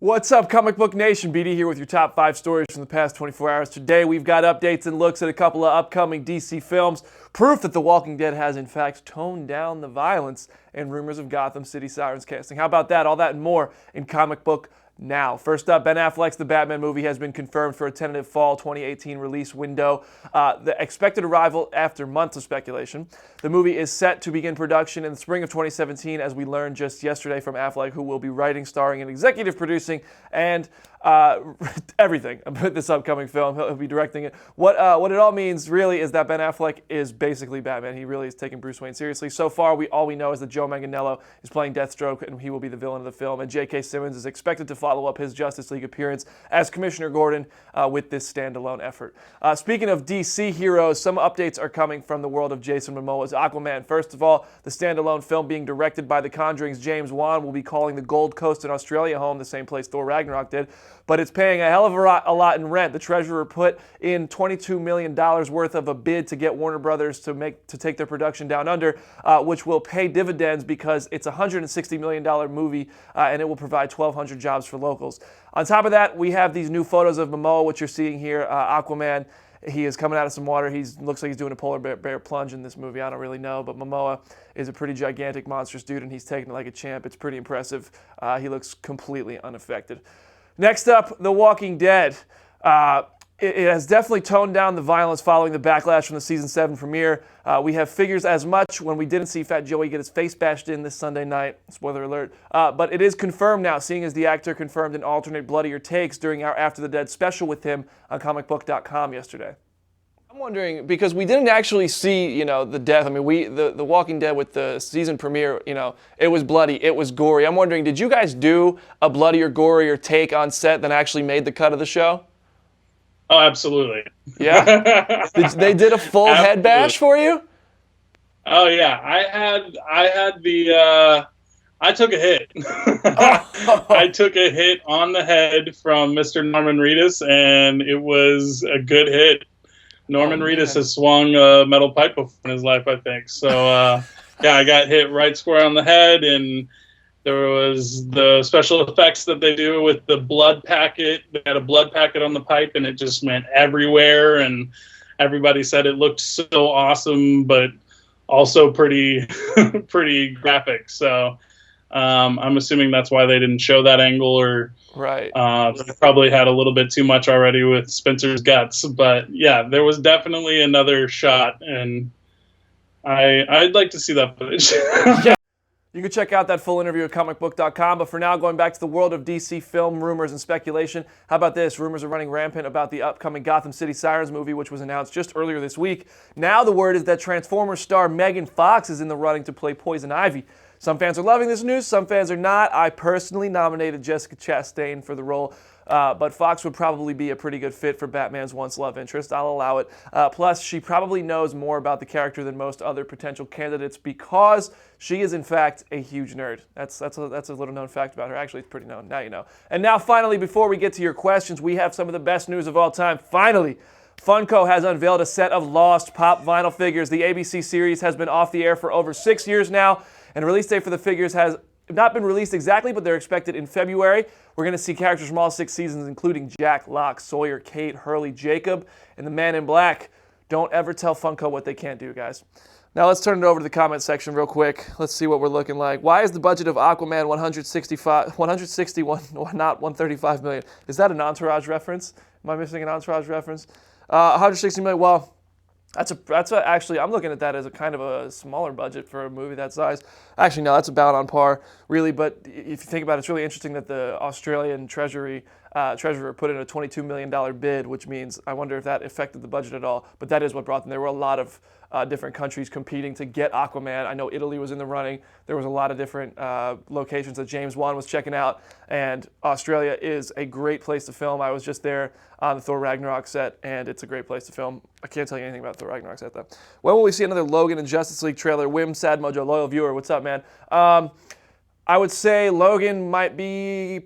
What's up, Comic Book Nation? BD here with your top 5 stories from the past 24 hours. Today we've got updates and looks at a couple of upcoming DC films, proof that The Walking Dead has in fact toned down the violence, and rumors of Gotham City Sirens casting. How about that? All that and more in Comic Book Now. First up, Ben Affleck's The Batman movie has been confirmed for a tentative fall 2018 release window. The expected arrival after months of speculation. The movie is set to begin production in the spring of 2017, as we learned just yesterday from Affleck, who will be writing, starring, and executive producing, and everything about this upcoming film. He'll be directing it. What it all means, really, is that Ben Affleck is basically Batman. He really is taking Bruce Wayne seriously. So far, all we know is that Joe Manganiello is playing Deathstroke, and he will be the villain of the film. And J.K. Simmons is expected to follow up his Justice League appearance as Commissioner Gordon with this standalone effort. Speaking of DC heroes, some updates are coming from the world of Jason Momoa's Aquaman. First of all, the standalone film being directed by The Conjuring's James Wan will be calling the Gold Coast in Australia home, the same place Thor Ragnarok did. But it's paying a hell of a lot in rent. The Treasurer put in $22 million worth of a bid to get Warner Brothers to take their production down under, which will pay dividends because it's a $160 million movie, and it will provide 1,200 jobs for locals. On top of that, we have these new photos of Momoa, which you're seeing here. Aquaman, he is coming out of some water. Looks like he's doing a polar bear plunge in this movie. I don't really know, but Momoa is a pretty gigantic, monstrous dude, and he's taking it like a champ. It's pretty impressive. He looks completely unaffected. Next up, The Walking Dead. It has definitely toned down the violence following the backlash from the Season 7 premiere. We have figures as much when we didn't see Fat Joey get his face bashed in this Sunday night. Spoiler alert. But it is confirmed now, seeing as the actor confirmed an alternate bloodier takes during our After the Dead special with him on ComicBook.com yesterday. I'm wondering, because we didn't actually see, the death. I mean, the Walking Dead with the season premiere, it was bloody, it was gory. I'm wondering, did you guys do a bloodier, gorier take on set than actually made the cut of the show? Oh, absolutely. Yeah? They did a full head bash for you? Oh, yeah. I took a hit. I took a hit on the head from Mr. Norman Reedus, and it was a good hit. Norman Reedus has swung a metal pipe before in his life, I think. So, yeah, I got hit right square on the head, and there was the special effects that they do with the blood packet. They had a blood packet on the pipe, and it just went everywhere, and everybody said it looked so awesome, but also pretty graphic. So I'm assuming that's why they didn't show that angle, or right. They probably had a little bit too much already with Spencer's guts. But yeah, there was definitely another shot, and I'd like to see that footage. Yeah. You can check out that full interview at Comicbook.com, but for now, going back to the world of DC film rumors and speculation, how about this? Rumors are running rampant about the upcoming Gotham City Sirens movie, which was announced just earlier this week. Now the word is that Transformers star Megan Fox is in the running to play Poison Ivy. Some fans are loving this news, some fans are not. I personally nominated Jessica Chastain for the role, but Fox would probably be a pretty good fit for Batman's once love interest. I'll allow it. Plus, she probably knows more about the character than most other potential candidates because she is, in fact, a huge nerd. That's a little known fact about her. Actually, it's pretty known. Now you know. And now, finally, before we get to your questions, we have some of the best news of all time. Finally, Funko has unveiled a set of lost pop vinyl figures. The ABC series has been off the air for over 6 years now, and a release date for the figures has not been released exactly, but they're expected in February. We're going to see characters from all 6 seasons, including Jack, Locke, Sawyer, Kate, Hurley, Jacob, and the Man in Black. Don't ever tell Funko what they can't do, guys. Now let's turn it over to the comment section real quick. Let's see what we're looking like. Why is the budget of Aquaman 161, not 135 million? Is that an Entourage reference? Am I missing an Entourage reference? 160 million. Well, actually, I'm looking at that as a kind of a smaller budget for a movie that size. Actually, no, that's about on par, really. But if you think about it, it's really interesting that the Australian Treasurer put in a $22 million bid, which means I wonder if that affected the budget at all. But that is what brought them. There were a lot of different countries competing to get Aquaman. I know Italy was in the running. There was a lot of different locations that James Wan was checking out. And Australia is a great place to film. I was just there on the Thor Ragnarok set, and it's a great place to film. I can't tell you anything about the Thor Ragnarok set, though. When will we see another Logan and Justice League trailer? Wim, Sad Mojo, loyal viewer, what's up, man? I I would say Logan might be,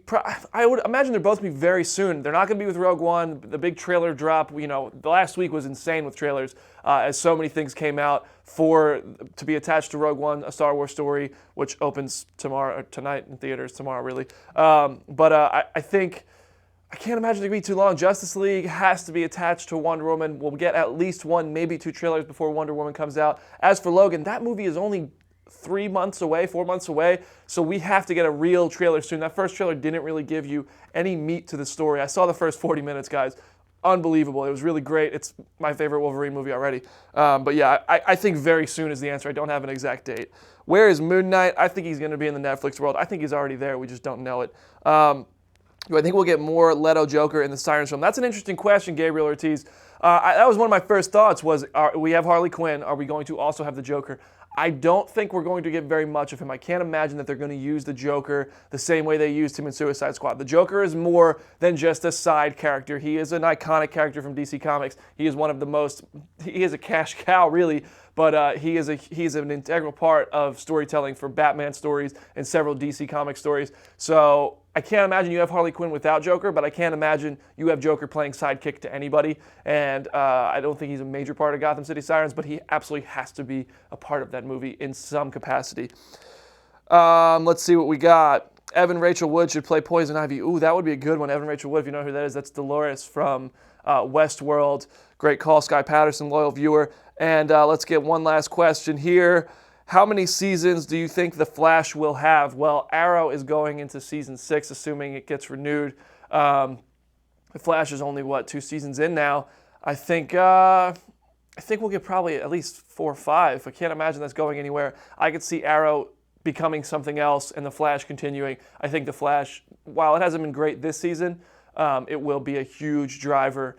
I would imagine they're both going to be very soon. They're not going to be with Rogue One. The big trailer drop, the last week was insane with trailers, as so many things came out to be attached to Rogue One, a Star Wars story, which opens tonight in theaters, tomorrow really. I think, I can't imagine it to be too long. Justice League has to be attached to Wonder Woman. We'll get at least one, maybe 2 trailers before Wonder Woman comes out. As for Logan, that movie is only 4 months away, so we have to get a real trailer soon. That first trailer didn't really give you any meat to the story. I saw the first 40 minutes, guys. Unbelievable. It was really great. It's my favorite Wolverine movie already. I think very soon is the answer. I don't have an exact date. Where is Moon Knight? I think he's going to be in the Netflix world. I think he's already there. We just don't know it. Do I think we'll get more Leto Joker in the Sirens film? That's an interesting question, Gabriel Ortiz. That was one of my first thoughts was, we have Harley Quinn. Are we going to also have the Joker? I don't think we're going to get very much of him. I can't imagine that they're going to use the Joker the same way they used him in Suicide Squad. The Joker is more than just a side character. He is an iconic character from DC Comics. He is he is a cash cow, really, but he is an integral part of storytelling for Batman stories and several DC Comics stories. So I can't imagine you have Harley Quinn without Joker, but I can't imagine you have Joker playing sidekick to anybody. And I don't think he's a major part of Gotham City Sirens, but he absolutely has to be a part of that movie in some capacity. Let's see what we got. Evan Rachel Wood should play Poison Ivy. Ooh, that would be a good one. Evan Rachel Wood, if you know who that is, that's Dolores from Westworld. Great call, Sky Patterson, loyal viewer. And let's get one last question here. How many seasons do you think The Flash will have? Well, Arrow is going into season 6, assuming it gets renewed. The Flash is only, 2 seasons in now. I think we'll get probably at least 4 or 5. I can't imagine that's going anywhere. I could see Arrow becoming something else and The Flash continuing. I think The Flash, while it hasn't been great this season, it will be a huge driver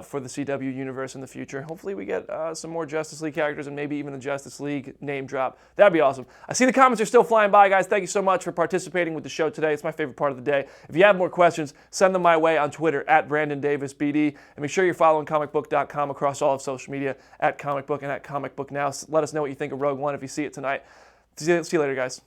for the CW universe in the future. Hopefully we get some more Justice League characters and maybe even the Justice League name drop. That'd be awesome. I see the comments are still flying by, guys. Thank you so much for participating with the show today. It's my favorite part of the day. If you have more questions, send them my way on Twitter at BrandonDavisBD. And make sure you're following ComicBook.com across all of social media at ComicBook and at ComicBook Now. Let us know what you think of Rogue One if you see it tonight. See you later, guys.